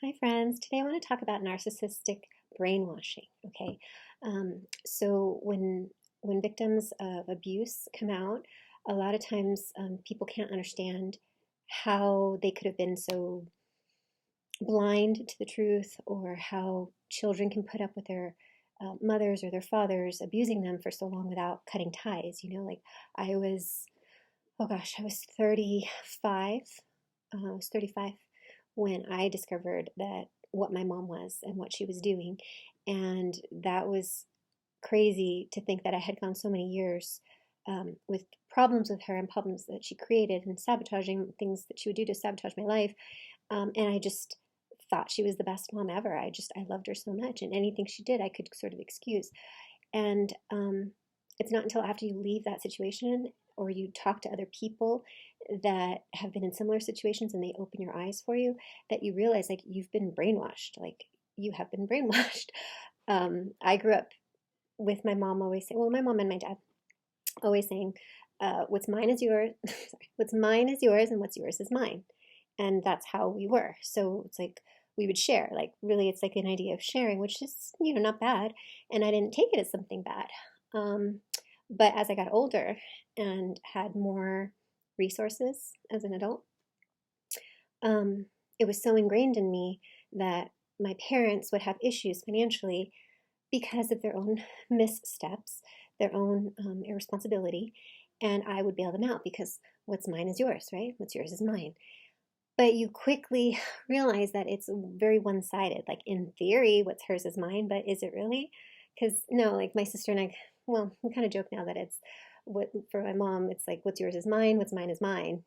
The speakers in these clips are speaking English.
Hi, friends. Today I want to talk about narcissistic brainwashing. Okay, so when victims of abuse come out, a lot of times people can't understand how they could have been so blind to the truth, or how children can put up with their mothers or their fathers abusing them for so long without cutting ties. Like I was, oh gosh, I was 35. I was 35 when I discovered that what my mom was and what she was doing. And that was crazy to think that I had gone so many years with problems with her and problems that she created and sabotaging things that she would do to sabotage my life. And I just thought she was the best mom ever. I loved her so much, and anything she did, I could sort of excuse. And it's not until after you leave that situation or you talk to other people that have been in similar situations and they open your eyes for you that you realize, like, you've been brainwashed. Like, you have been brainwashed. I grew up with my mom always saying, well, my mom and my dad always saying, what's mine is yours. Sorry, what's mine is yours, and what's yours is mine. And that's how we were. So it's like we would share. Like, really, it's like an idea of sharing, which is, not bad. And I didn't take it as something bad. But as I got older and had more resources as an adult, it was so ingrained in me that my parents would have issues financially because of their own missteps, their own irresponsibility, and I would bail them out because what's mine is yours, right? What's yours is mine. But you quickly realize that it's very one-sided. Like, in theory, what's hers is mine, but is it really? Because no, like my sister and I, well, we kind of joke now that it's what for my mom, it's like what's yours is mine, what's mine is mine.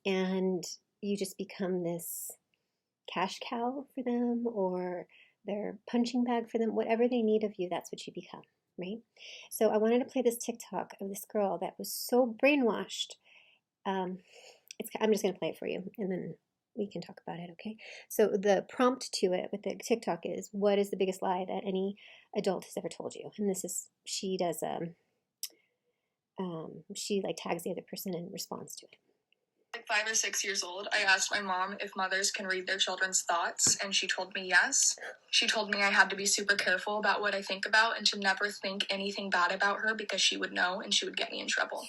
And you just become this cash cow for them, or their punching bag for them. Whatever they need of you, that's what you become, right? So I wanted to play this TikTok of this girl that was so brainwashed. I'm just going to play it for you, and then we can talk about it, okay? So the prompt to it with the TikTok is, what is the biggest lie that any adult has ever told you? And this is, she does, she like tags the other person and responds to it. Like 5 or 6 years old, I asked my mom if mothers can read their children's thoughts, and she told me yes. She told me I had to be super careful about what I think about and to never think anything bad about her because she would know and she would get me in trouble.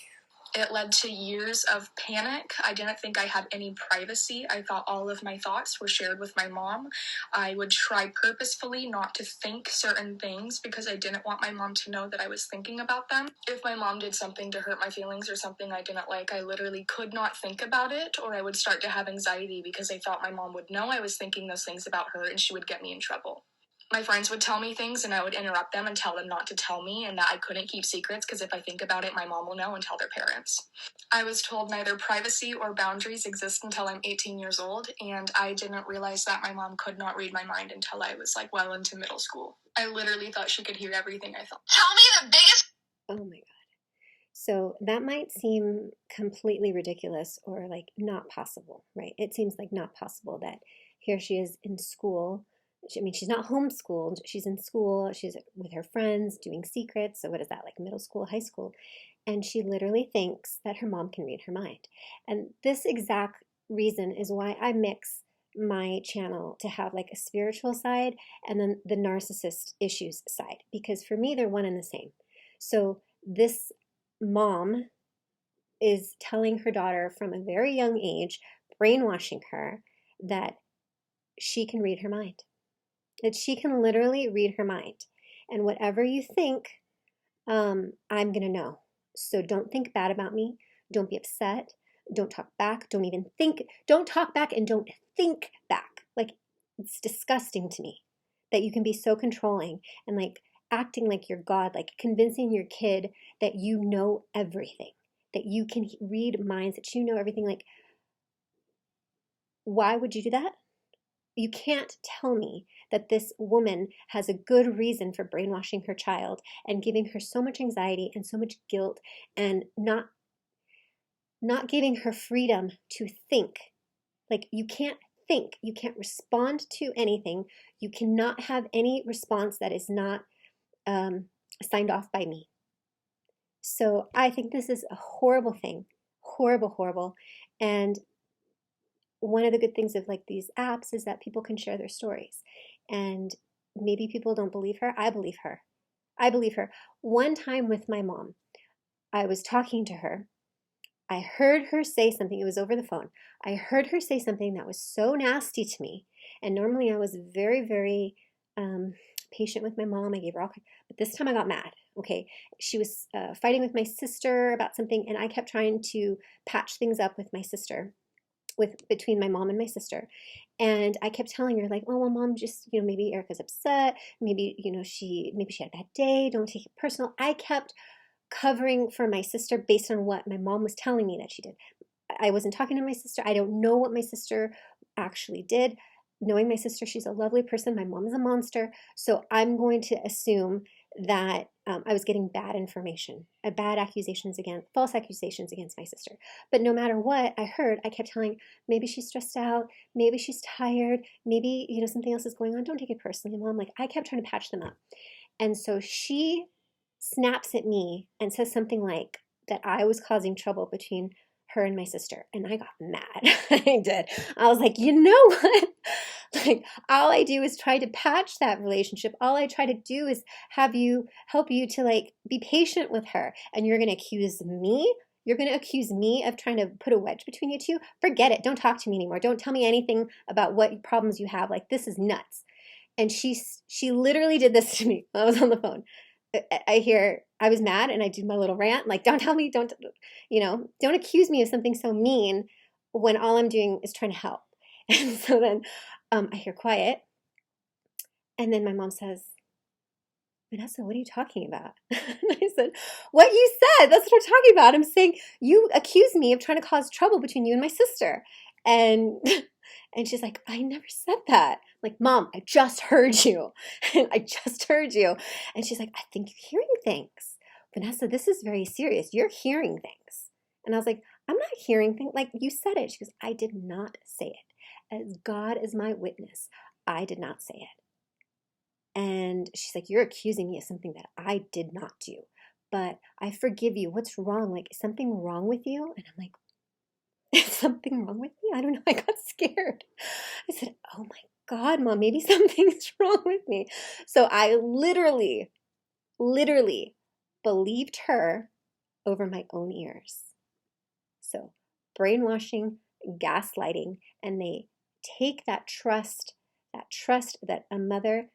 It led to years of panic. I didn't think I had any privacy. I thought all of my thoughts were shared with my mom. I would try purposefully not to think certain things because I didn't want my mom to know that I was thinking about them. If my mom did something to hurt my feelings or something I didn't like, I literally could not think about it, or I would start to have anxiety because I thought my mom would know I was thinking those things about her and she would get me in trouble. My friends would tell me things and I would interrupt them and tell them not to tell me, and that I couldn't keep secrets because if I think about it, my mom will know and tell their parents. I was told neither privacy or boundaries exist until I'm 18 years old, and I didn't realize that my mom could not read my mind until I was well into middle school. I literally thought she could hear everything I thought. Tell me the biggest... Oh my God. So that might seem completely ridiculous or like not possible, right? It seems like not possible that here she is in school. I mean, she's not homeschooled. She's in school. She's with her friends doing secrets. So what is that, like middle school, high school? And she literally thinks that her mom can read her mind. And this exact reason is why I mix my channel to have like a spiritual side and then the narcissist issues side, because for me, they're one and the same. So this mom is telling her daughter from a very young age, brainwashing her, that she can read her mind, that she can literally read her mind. And whatever you think, I'm going to know. So don't think bad about me. Don't be upset. Don't talk back. Don't even think. Don't talk back and don't think back. Like, it's disgusting to me that you can be so controlling and like acting like you're God, like convincing your kid that you know everything, that you can read minds, that you know everything. Like, why would you do that? You can't tell me that this woman has a good reason for brainwashing her child and giving her so much anxiety and so much guilt, and not giving her freedom to think. Like, you can't think. You can't respond to anything. You cannot have any response that is not signed off by me. So I think this is a horrible thing. Horrible, horrible. And one of the good things of like these apps is that people can share their stories. And maybe people don't believe her. I believe her. I believe her. One time with my mom, I was talking to her. I heard her say something. It was over the phone. I heard her say something that was so nasty to me. And normally I was very, very patient with my mom. I gave her all, but this time I got mad. Okay, she was fighting with my sister about something, and I kept trying to patch things up with my sister, with between my mom and my sister. And I kept telling her like, oh well, mom, just, maybe Erica's upset, maybe, maybe she had a bad day, don't take it personal. I kept covering for my sister based on what my mom was telling me that she did. I wasn't talking to my sister. I don't know what my sister actually did. Knowing my sister, she's a lovely person. My mom is a monster. So I'm going to assume that I was getting bad information, bad accusations against, false accusations against my sister. But no matter what I heard, I kept telling, maybe she's stressed out, maybe she's tired, maybe, something else is going on. Don't take it personally, mom. Like, I kept trying to patch them up. And so she snaps at me and says something like that I was causing trouble between her and my sister. And I got mad. I did. I was like, you know what? Like, all I do is try to patch that relationship. All I try to do is help you to like be patient with her. And you're going to accuse me? You're going to accuse me of trying to put a wedge between you two? Forget it. Don't talk to me anymore. Don't tell me anything about what problems you have. Like, this is nuts. And she literally did this to me when I was on the phone. I was mad and I did my little rant, like, don't tell me, don't accuse me of something so mean when all I'm doing is trying to help. And so then I hear quiet. And then my mom says, Vanessa, what are you talking about? And I said, what you said, that's what I'm talking about. I'm saying you accuse me of trying to cause trouble between you and my sister. And and she's like, I never said that. I'm like, Mom, I just heard you. And I just heard you. And she's like, I think you're hearing things. Vanessa, this is very serious. You're hearing things. And I was like, I'm not hearing things. Like, you said it. She goes, I did not say it. As God is my witness, I did not say it. And she's like, you're accusing me of something that I did not do. But I forgive you. What's wrong? Like, is something wrong with you? And I'm like, is something wrong with me? I don't know. I got scared. I said, oh my God, Mom, maybe something's wrong with me. So I literally believed her over my own ears. So brainwashing, gaslighting, and they take that trust that a mother,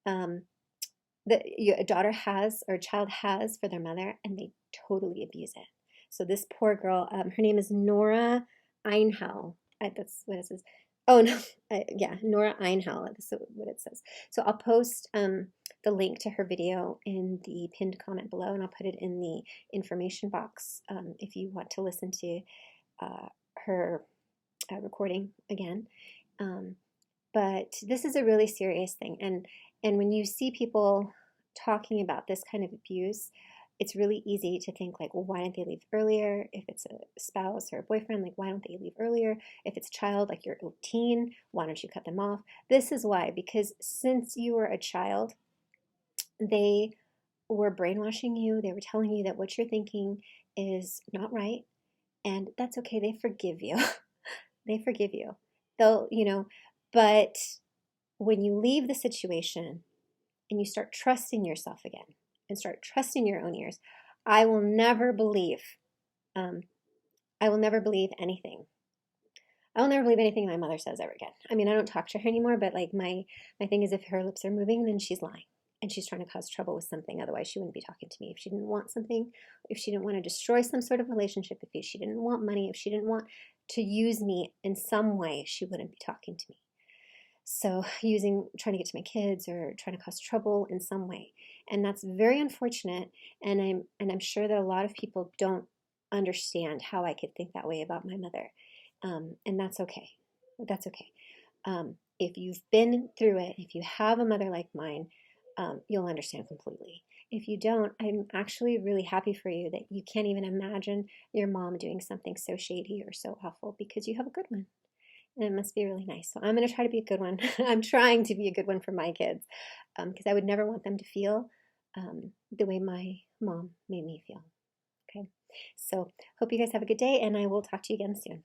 that a daughter has or a child has for their mother, and they totally abuse it. So this poor girl, her name is Noraeinhellll. That's what it says. Oh no, yeah, Noraeinhellll. That's what it says. So I'll post the link to her video in the pinned comment below, and I'll put it in the information box if you want to listen to her recording again. But this is a really serious thing, and when you see people talking about this kind of abuse, it's really easy to think like, well, why didn't they leave earlier? If it's a spouse or a boyfriend, like, why don't they leave earlier? If it's a child, like you're a teen, why don't you cut them off? This is why, because since you were a child, they were brainwashing you. They were telling you that what you're thinking is not right, and that's okay. They forgive you. They forgive you. They'll, but when you leave the situation and you start trusting yourself again and start trusting your own ears, I will never believe, I will never believe anything. I will never believe anything my mother says ever again. I mean, I don't talk to her anymore, but like my thing is, if her lips are moving, then she's lying and she's trying to cause trouble with something. Otherwise, she wouldn't be talking to me. If she didn't want something, if she didn't want to destroy some sort of relationship, if she didn't want money, if she didn't want to use me in some way, she wouldn't be talking to me. So trying to get to my kids or trying to cause trouble in some way. And that's very unfortunate. And I'm sure that a lot of people don't understand how I could think that way about my mother. And that's okay. That's okay. If you've been through it, if you have a mother like mine, you'll understand completely. If you don't, I'm actually really happy for you that you can't even imagine your mom doing something so shady or so awful, because you have a good one. And it must be really nice. So I'm going to try to be a good one. I'm trying to be a good one for my kids, because I would never want them to feel the way my mom made me feel. Okay. So hope you guys have a good day, and I will talk to you again soon.